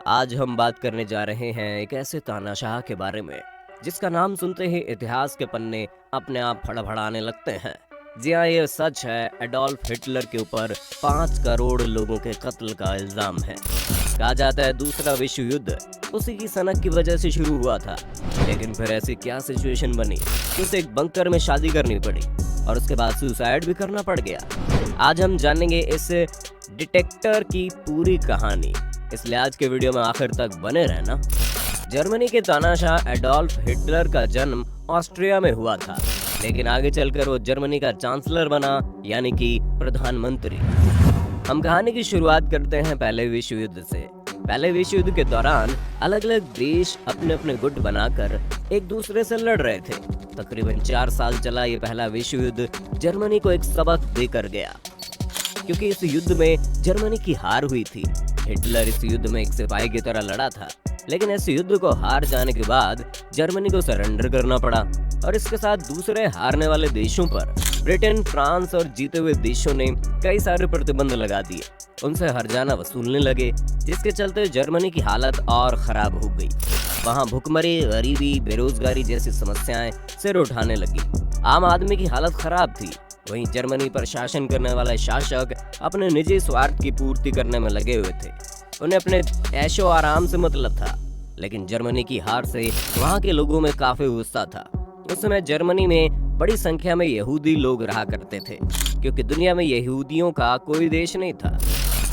आज हम बात करने जा रहे हैं एक ऐसे तानाशाह के बारे में जिसका नाम सुनते ही इतिहास के पन्ने अपने आप फड़फड़ाने लगते हैं। जी हाँ, ये सच है, एडोल्फ हिटलर के ऊपर 5 करोड़ लोगों के कत्ल का इल्जाम है। कहा जाता है दूसरा विश्व युद्ध उसी की सनक की वजह से शुरू हुआ था, लेकिन फिर ऐसी क्या सिचुएशन बनी कि उसे एक बंकर में शादी करनी पड़ी और उसके बाद सुसाइड भी करना पड़ गया। आज हम जानेंगे इस डिटेक्टर की पूरी कहानी, इसलिए आज के वीडियो में आखिर तक बने रहना। जर्मनी के तानाशाह एडोल्फ हिटलर का जन्म ऑस्ट्रिया में हुआ था, लेकिन आगे चलकर वो जर्मनी का चांसलर बना, यानी कि प्रधानमंत्री। हम कहानी की शुरुआत करते हैं पहले विश्व युद्ध से। पहले विश्व युद्ध के दौरान अलग अलग देश अपने अपने गुट बनाकर एक दूसरे से लड़ रहे थे। तकरीबन 4 साल चला ये पहला विश्व युद्ध जर्मनी को एक सबक देकर गया, क्योंकि इस युद्ध में जर्मनी की हार हुई थी। हिटलर इस युद्ध में एक सिपाही की तरह लड़ा था, लेकिन इस युद्ध को हार जाने के बाद जर्मनी को सरेंडर करना पड़ा और इसके साथ दूसरे हारने वाले देशों पर ब्रिटेन, फ्रांस और जीते हुए देशों ने कई सारे प्रतिबंध लगा दिए। उनसे हर्जाना वसूलने लगे, जिसके चलते जर्मनी की हालत और खराब हो गई। वहाँ भुखमरी, गरीबी, बेरोजगारी जैसी समस्याएं सिर उठाने लगी। आम आदमी की हालत खराब थी। वहीं जर्मनी पर शासन करने वाले शासक अपने निजी स्वार्थ की पूर्ति करने में लगे हुए थे। उन्हें अपने ऐशो आराम से मतलब था, लेकिन जर्मनी की हार से वहाँ के लोगों में काफी गुस्सा था। उस समय जर्मनी में बड़ी संख्या में यहूदी लोग रहा करते थे, क्योंकि दुनिया में यहूदियों का कोई देश नहीं था।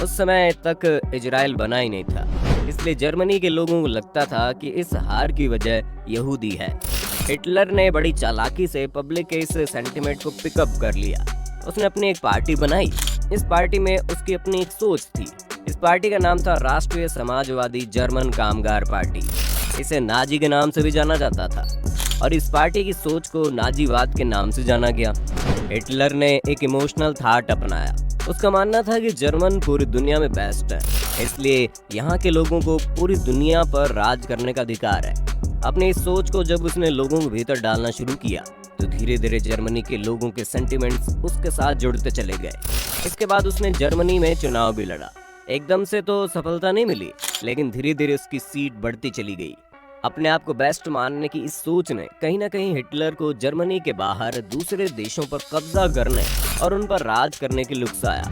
उस समय तक इजराइल बना ही नहीं था, इसलिए जर्मनी के लोगों को लगता था कि इस हार की वजह यहूदी है। हिटलर ने बड़ी चालाकी से पब्लिक के इस सेंटिमेंट को पिकअप कर लिया। उसने अपनी एक पार्टी बनाई। इस पार्टी में उसकी अपनी एक सोच थी। इस पार्टी का नाम था राष्ट्रीय समाजवादी जर्मन कामगार पार्टी। इसे नाजी के नाम से भी जाना जाता था और इस पार्टी की सोच को नाजीवाद के नाम से जाना गया। हिटलर ने एक इमोशनल थॉट अपनाया। उसका मानना था कि जर्मन पूरी दुनिया में बेस्ट है, इसलिए यहाँ के लोगों को पूरी दुनिया पर राज करने का अधिकार है। अपनी इस सोच को जब उसने लोगों के भीतर डालना शुरू किया, तो धीरे धीरे जर्मनी के लोगों के सेंटिमेंट्स उसके साथ जुड़ते चले गए। इसके बाद उसने जर्मनी में चुनाव भी लड़ा। एकदम से तो सफलता नहीं मिली, लेकिन धीरे धीरे उसकी सीट बढ़ती चली गई। अपने आप को बेस्ट मानने की इस सोच ने कहीं ना कहीं हिटलर को जर्मनी के बाहर दूसरे देशों पर कब्जा करने और उन पर राज करने की लुक्साया।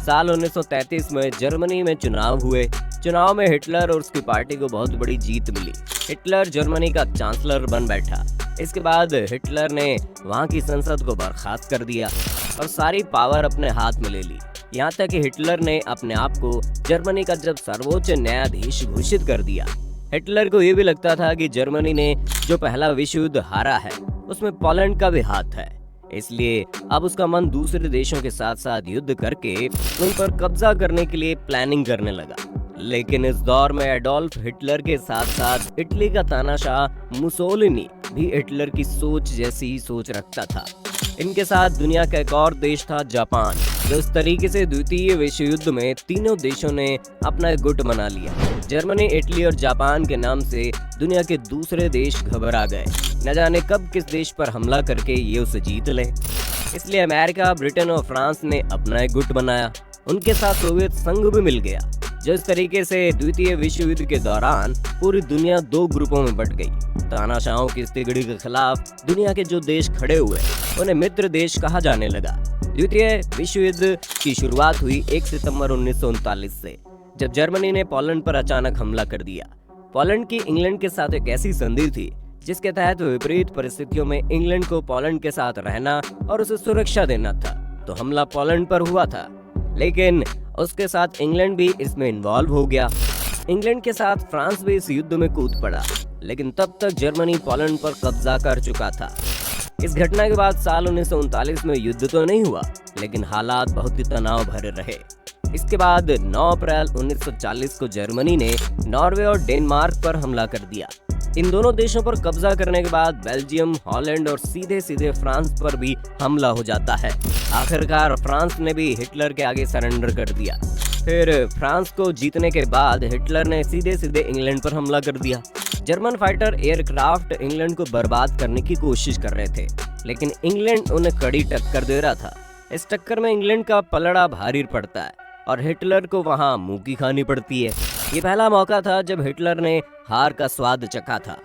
साल 1933 में जर्मनी में चुनाव हुए। चुनाव में हिटलर और उसकी पार्टी को बहुत बड़ी जीत मिली। हिटलर जर्मनी का चांसलर बन बैठा। इसके बाद हिटलर ने वहाँ की संसद को बर्खास्त कर दिया और सारी पावर अपने हाथ में ले ली। यहाँ तक कि हिटलर ने अपने आप को जर्मनी का जब सर्वोच्च न्यायाधीश घोषित कर दिया। हिटलर को ये भी लगता था कि जर्मनी ने जो पहला विश्व युद्ध हारा है, उसमें पोलैंड का भी हाथ है, इसलिए अब उसका मन दूसरे देशों के साथ साथ युद्ध करके उन पर कब्जा करने के लिए प्लानिंग करने लगा। लेकिन इस दौर में एडोल्फ हिटलर के साथ साथ इटली का तानाशाह मुसोलिनी भी हिटलर की सोच जैसी ही सोच रखता था। इनके साथ दुनिया का एक और देश था जापान, जो इस तरीके से द्वितीय विश्व युद्ध में तीनों देशों ने अपना एक गुट बना लिया। जर्मनी, इटली और जापान के नाम से दुनिया के दूसरे देश घबरा गए। न जाने कब किस देश पर हमला करके ये उसे जीत ले। इसलिए अमेरिका, ब्रिटेन और फ्रांस ने अपना एक गुट बनाया। उनके साथ सोवियत संघ भी मिल गया। जो इस तरीके से द्वितीय विश्व युद्ध के दौरान पूरी दुनिया 2 ग्रुपों में बट गई। तानाशाहों की इस तिगड़ी के खिलाफ दुनिया के जो देश खड़े हुए, उन्हें मित्र देश कहा जाने लगा। द्वितीय विश्व युद्ध की शुरुआत हुई 1 सितंबर 1939 से, जब जर्मनी ने पोलैंड पर अचानक हमला कर दिया। पोलैंड की इंग्लैंड के साथ एक ऐसी संधि थी जिसके तहत विपरीत परिस्थितियों में इंग्लैंड को पोलैंड के साथ रहना और उसे सुरक्षा देना था। तो हमला पोलैंड पर हुआ था, लेकिन उसके साथ इंग्लैंड भी इसमें इन्वॉल्व हो गया। इंग्लैंड के साथ फ्रांस भी इस युद्ध में कूद पड़ा, लेकिन तब तक जर्मनी पोलैंड पर कब्जा कर चुका था। इस घटना के बाद साल 1939 में युद्ध तो नहीं हुआ, लेकिन हालात बहुत ही तनाव भरे रहे। इसके बाद 9 अप्रैल 1940 को जर्मनी ने नॉर्वे और डेनमार्क पर हमला कर दिया। इन दोनों देशों पर कब्जा करने के बाद बेल्जियम, हॉलैंड और सीधे सीधे फ्रांस पर भी हमला हो जाता है। आखिरकार फ्रांस ने भी हिटलर के आगे सरेंडर कर दिया। फिर फ्रांस को जीतने के बाद हिटलर ने सीधे सीधे इंग्लैंड पर हमला कर दिया। जर्मन फाइटर एयरक्राफ्ट इंग्लैंड को बर्बाद करने की कोशिश कर रहे थे, लेकिन इंग्लैंड उन्हें कड़ी टक्कर दे रहा था। इस टक्कर में इंग्लैंड का पलड़ा भारी पड़ता है और हिटलर को वहां मुंह की खानी पड़ती है। ये पहला मौका था जब हिटलर ने हार का स्वाद चखा था।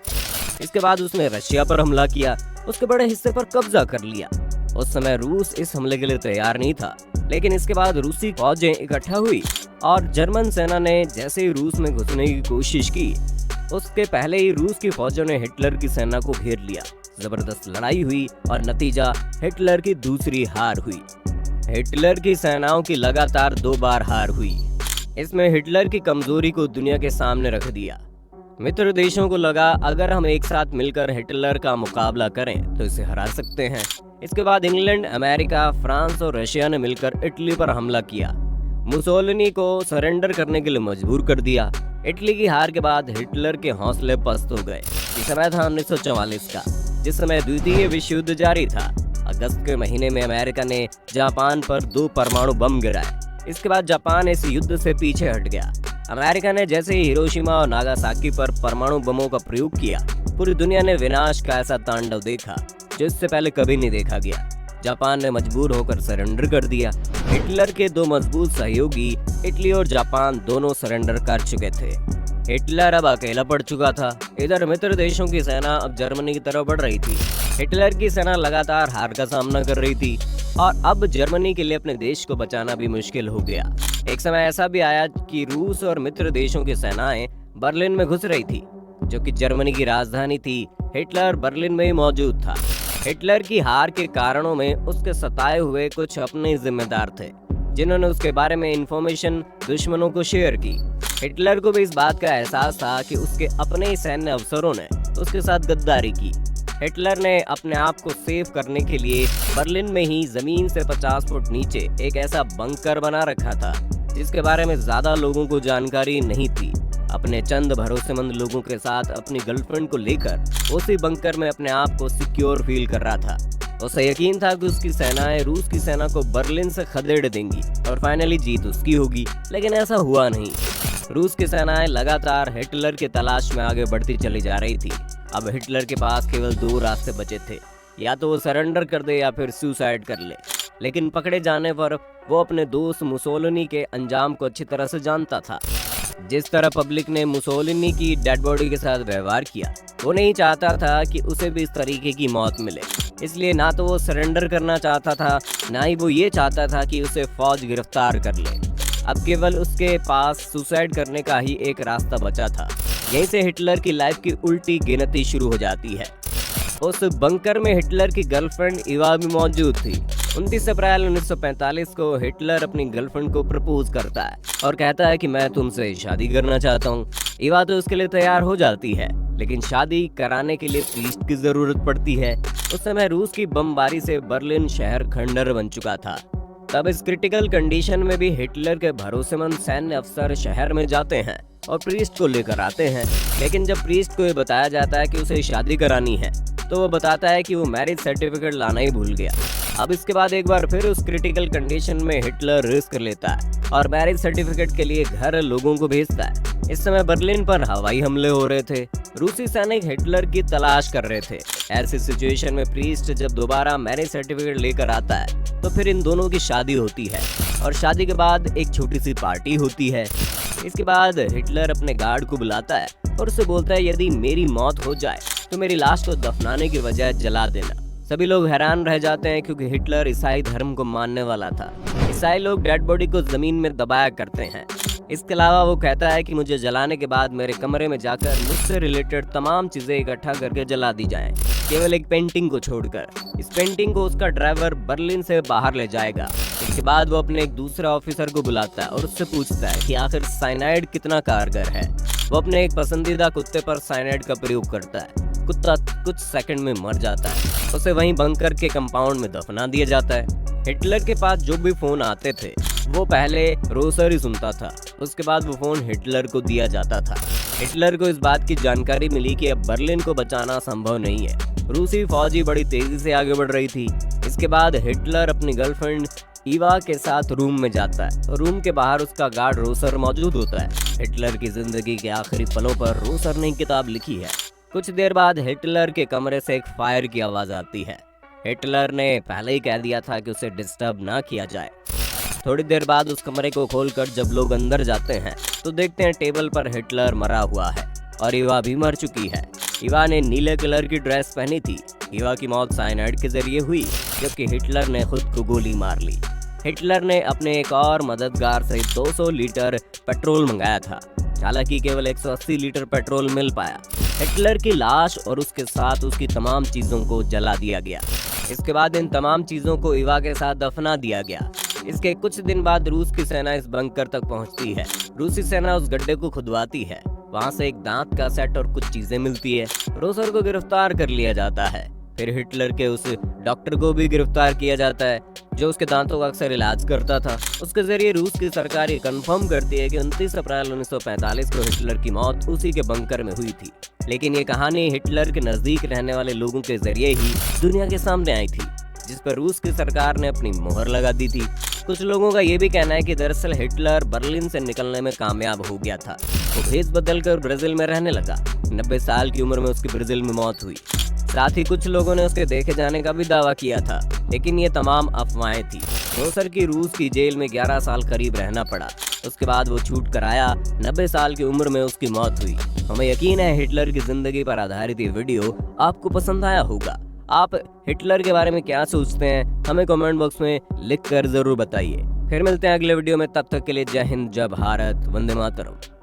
इसके बाद उसने रशिया पर हमला किया, उसके बड़े हिस्से पर कब्जा कर लिया। उस समय रूस इस हमले के लिए तैयार नहीं था, लेकिन इसके बाद रूसी फौजें इकट्ठा हुई और जर्मन सेना ने जैसे ही रूस में घुसने की कोशिश की, उसके पहले ही रूस की फौजों ने हिटलर की सेना को घेर लिया। जबरदस्त लड़ाई हुई और नतीजा हिटलर की दूसरी हार हुई। हिटलर की सेनाओं की लगातार 2 बार हार हुई। इसमें हिटलर की कमजोरी को दुनिया के सामने रख दिया। मित्र देशों को लगा अगर हम एक साथ मिलकर हिटलर का मुकाबला करें तो इसे हरा सकते हैं। इसके बाद इंग्लैंड, अमेरिका, फ्रांस और रशिया ने मिलकर इटली पर हमला किया। मुसोलिनी को सरेंडर करने के लिए मजबूर कर दिया। इटली की हार के बाद हिटलर के हौसले पस्त हो गए। ये समय था 1944 का, जिस समय द्वितीय विश्व युद्ध जारी था। अगस्त के महीने में अमेरिका ने जापान पर 2 परमाणु बम गिराए। इसके बाद जापान इस युद्ध से पीछे हट गया। अमेरिका ने जैसे ही हिरोशिमा और नागासाकी पर परमाणु बमों का प्रयोग किया, पूरी दुनिया ने विनाश का ऐसा तांडव देखा जो इससे पहले कभी नहीं देखा गया। जापान ने मजबूर होकर सरेंडर कर दिया। हिटलर के 2 मजबूत सहयोगी इटली और जापान दोनों सरेंडर कर चुके थे। हिटलर अब अकेला पड़ चुका था। इधर मित्र देशों की सेना अब जर्मनी की तरफ बढ़ रही थी। हिटलर की सेना लगातार हार का सामना कर रही थी और अब जर्मनी के लिए अपने देश को बचाना भी मुश्किल हो गया। एक समय ऐसा भी आया कि रूस और मित्र देशों की सेनाएं बर्लिन में घुस रही थी, जो कि जर्मनी की राजधानी थी। हिटलर बर्लिन में ही मौजूद था। हिटलर की हार के कारणों में उसके सताए हुए कुछ अपने जिम्मेदार थे, जिन्होंने उसके बारे में इंफॉर्मेशन दुश्मनों को शेयर की। हिटलर को भी इस बात का एहसास था कि उसके अपने ही सैन्य अफसरों ने उसके साथ गद्दारी की। हिटलर ने अपने आप को सेव करने के लिए बर्लिन में ही जमीन से 50 फुट नीचे एक ऐसा बंकर बना रखा था जिसके बारे में ज्यादा लोगों को जानकारी नहीं थी। अपने चंद भरोसेमंद लोगों के साथ अपनी गर्लफ्रेंड को लेकर उसी बंकर में अपने आप को सिक्योर फील कर रहा था। उसे यकीन था कि उसकी सेनाएं रूस की सेना को बर्लिन से खदेड़ देंगी और फाइनली जीत उसकी होगी, लेकिन ऐसा हुआ नहीं। रूस की सेनाएं लगातार हिटलर की तलाश में आगे बढ़ती चली जा रही थी। अब हिटलर के पास केवल 2 रास्ते बचे थे, या तो वो सरेंडर कर दे या फिर सुसाइड कर ले। लेकिन पकड़े जाने पर वो अपने दोस्त मुसोलिनी के अंजाम को अच्छी तरह से जानता था। जिस तरह पब्लिक ने मुसोलिनी की डेड बॉडी के साथ व्यवहार किया, वो नहीं चाहता था कि उसे भी इस तरीके की मौत मिले। इसलिए ना तो वो सरेंडर करना चाहता था, ना ही वो ये चाहता था कि उसे फौज गिरफ्तार कर ले। अब केवल उसके पास सुसाइड करने का ही एक रास्ता बचा था। यहीं से हिटलर की लाइफ की उल्टी गिनती शुरू हो जाती है। उस बंकर में हिटलर की गर्लफ्रेंड इवा भी मौजूद थी। 29 अप्रैल 1945 को हिटलर अपनी गर्लफ्रेंड को प्रपोज करता है और कहता है कि मैं तुमसे शादी करना चाहता हूँ। इवा तो उसके लिए तैयार हो जाती है, लेकिन शादी कराने के लिए प्रीस्ट की जरूरत पड़ती है। उस समय रूस की बमबारी से बर्लिन शहर खंडर बन चुका था। तब इस क्रिटिकल कंडीशन में भी हिटलर के भरोसेमंद सैन्य अफसर शहर में जाते हैं और प्रीस्ट को लेकर आते हैं। लेकिन जब प्रीस्ट को ये बताया जाता है कि उसे शादी करानी है, तो वो बताता है कि वो मैरिज सर्टिफिकेट लाना ही भूल गया। अब इसके बाद एक बार फिर उस क्रिटिकल कंडीशन में हिटलर रिस्क लेता है और मैरिज सर्टिफिकेट के लिए घर लोगों को भेजता है। इस समय बर्लिन पर हवाई हमले हो रहे थे। रूसी सैनिक हिटलर की तलाश कर रहे थे। ऐसी सिचुएशन में प्रीस्ट जब दोबारा मैरिज सर्टिफिकेट लेकर आता है, तो फिर इन दोनों की शादी होती है और शादी के बाद एक छोटी सी पार्टी होती है। इसके बाद हिटलर अपने गार्ड को बुलाता है और उससे बोलता है, यदि मेरी मौत हो जाए तो मेरी लाश को दफनाने की बजाय जला देना। सभी लोग हैरान रह जाते हैं क्योंकि हिटलर ईसाई धर्म को मानने वाला था। ईसाई लोग डेड बॉडी को जमीन में दबाया करते हैं। इसके अलावा वो कहता है कि मुझे जलाने के बाद मेरे कमरे में जाकर मुझसे रिलेटेड तमाम चीजें इकट्ठा करके जला दी जाएं, केवल एक पेंटिंग को छोड़कर। इस पेंटिंग को उसका ड्राइवर बर्लिन से बाहर ले जाएगा। इसके बाद वो अपने एक दूसरे ऑफिसर को बुलाता है और उससे पूछता है कि आखिर साइनाइड कितना कारगर है। वो अपने एक पसंदीदा कुत्ते पर साइनाइड का प्रयोग करता है। कुत्ता कुछ सेकंड में मर जाता है। उसे वहीं बंकर के कंपाउंड में दफना दिया जाता है। हिटलर के पास जो भी फोन आते थे, वो पहले रोसर ही सुनता था। उसके बाद वो फोन हिटलर को दिया जाता था। हिटलर को इस बात की जानकारी मिली कि अब बर्लिन को बचाना संभव नहीं है। रूसी फौजी बड़ी तेजी से आगे बढ़ रही थी। इसके बाद हिटलर अपनी गर्लफ्रेंड इवा के साथ रूम में जाता है। रूम के बाहर उसका गार्ड रोसर मौजूद होता है। हिटलर की जिंदगी के आखिरी पलों पर रोसर ने किताब लिखी है। कुछ देर बाद हिटलर के कमरे से एक फायर की आवाज आती है। हिटलर ने पहले ही कह दिया था कि उसे डिस्टर्ब ना किया जाए। थोड़ी देर बाद उस कमरे को खोलकर जब लोग अंदर जाते हैं तो देखते हैं टेबल पर हिटलर मरा हुआ है और इवा भी मर चुकी है। इवा ने नीले कलर की ड्रेस पहनी थी। इवा की मौत साइनाइड के जरिए हुई, जबकि हिटलर ने खुद को गोली मार ली। हिटलर ने अपने एक और मददगार से 200 लीटर पेट्रोल मंगाया था, हालांकि केवल 180 लीटर पेट्रोल मिल पाया। हिटलर की लाश और उसके साथ उसकी तमाम चीजों को जला दिया गया। इसके बाद इन तमाम चीजों को इवा के साथ दफना दिया गया। इसके कुछ दिन बाद रूस की सेना इस बंकर तक पहुंचती है। रूसी सेना उस गड्ढे को खुदवाती है, वहां से एक दांत का सेट और कुछ चीजें मिलती है। रोसर को गिरफ्तार कर लिया जाता है। फिर हिटलर के उस डॉक्टर को भी गिरफ्तार किया जाता है जो उसके दांतों का अक्सर इलाज करता था। उसके जरिए रूस की सरकार ये कंफर्म करती है कि 29 अप्रैल 1945 को हिटलर की मौत उसी के बंकर में हुई थी। लेकिन ये कहानी हिटलर के नजदीक रहने वाले लोगों के जरिए ही दुनिया के सामने आई थी, जिस पर रूस की सरकार ने अपनी मोहर लगा दी थी। कुछ लोगों का ये भी कहना है कि दरअसल हिटलर बर्लिन से निकलने में कामयाब हो गया था। वो भेष बदलकर ब्राजील में रहने लगा। 90 साल की उम्र में उसकी ब्राजील में मौत हुई। साथ ही कुछ लोगों ने उसके देखे जाने का भी दावा किया था, लेकिन ये तमाम अफवाहें थी। रोसर की रूस की जेल में 11 साल करीब रहना पड़ा। उसके बाद वो छूट कर आया। 90 साल की उम्र में उसकी मौत हुई। हमें यकीन है हिटलर की जिंदगी पर आधारित ये वीडियो आपको पसंद आया होगा। आप हिटलर के बारे में क्या सोचते हैं, हमें कमेंट बॉक्स में लिख कर जरूर बताइए। फिर मिलते हैं अगले वीडियो में, तब तक के लिए जय हिंद, जय भारत, वंदे मातरम।